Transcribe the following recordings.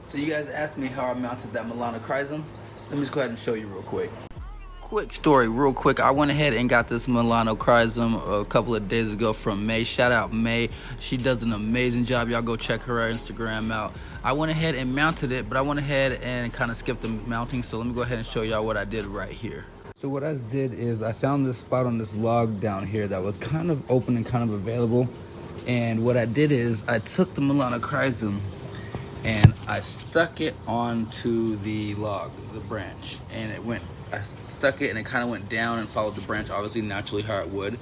So you guys asked me how I mounted that melanochrysum. Let me just go ahead and show you real quick. Quick story, real quick. I went ahead and got this melanochrysum a couple of days ago from May. Shout out May. She does an amazing job. Y'all go check her Instagram out. I went ahead and mounted it, but I went ahead and kind of skipped the mounting. So let me go ahead and show y'all what I did right here. So what I did is I found this spot on this log down here that was kind of open and kind of available. And what I did is I took the melanochrysum and I stuck it onto the log, the branch, and I stuck it and it kind of went down and followed the branch, obviously naturally how it would,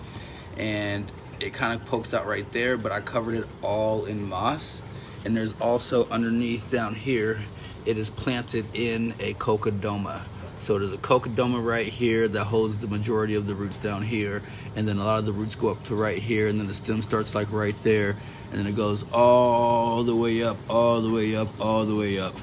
and it kind of pokes out right there, but I covered it all in moss. And there's also underneath down here, it is planted in a cocodoma. So there's a cocodoma right here that holds the majority of the roots down here, and then a lot of the roots go up to right here, and then the stem starts like right there, and then it goes all the way up, all the way up, all the way up,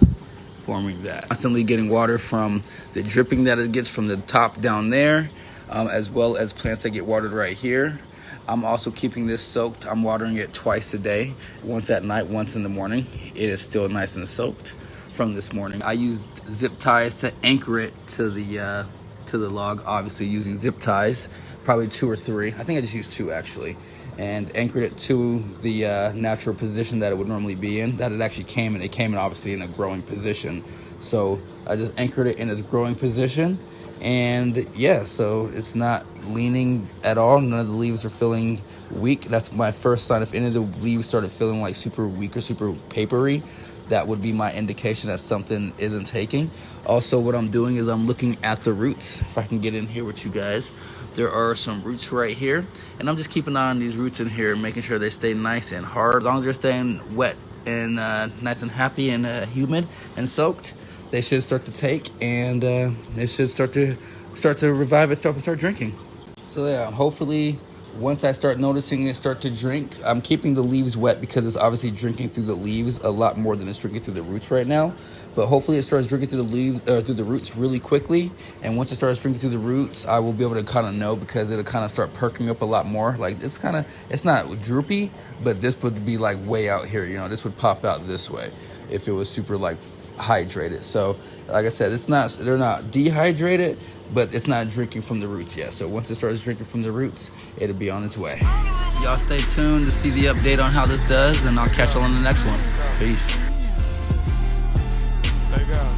forming that. Constantly getting water from the dripping that it gets from the top down there, as well as plants that get watered right here. I'm also keeping this soaked. I'm watering it twice a day, once at night, once in the morning. It is still nice and soaked from this morning. I used zip ties to anchor it to the log, obviously using zip ties, probably 2 or 3. I think I just used 2 actually, and anchored it to the natural position that it would normally be in, that it actually came in. It came in obviously in a growing position. So I just anchored it in its growing position, and yeah, so it's not leaning at all. None of the leaves are feeling weak. That's my first sign. If any of the leaves started feeling like super weak or super papery, that would be my indication that something isn't taking. Also, what I'm doing is I'm looking at the roots. If I can get in here with you guys, there are some roots right here, and I'm just keeping an eye on these roots in here, making sure they stay nice and hard. As long as they're staying wet and nice and happy and humid and soaked, they should start to take, and it should start to revive itself and start drinking. So yeah, hopefully once I start noticing it start to drink, I'm keeping the leaves wet because it's obviously drinking through the leaves a lot more than it's drinking through the roots right now. But hopefully it starts drinking through the leaves, through the roots really quickly. And once it starts drinking through the roots, I will be able to kind of know, because it'll kind of start perking up a lot more. Like it's not droopy, but this would be like way out here. You know, this would pop out this way if it was super like hydrated. So like I said, they're not dehydrated, but it's not drinking from the roots yet. So once it starts drinking from the roots, it'll be on its way. Y'all stay tuned to see the update on how this does, and I'll catch y'all on the next one. Peace. There you go.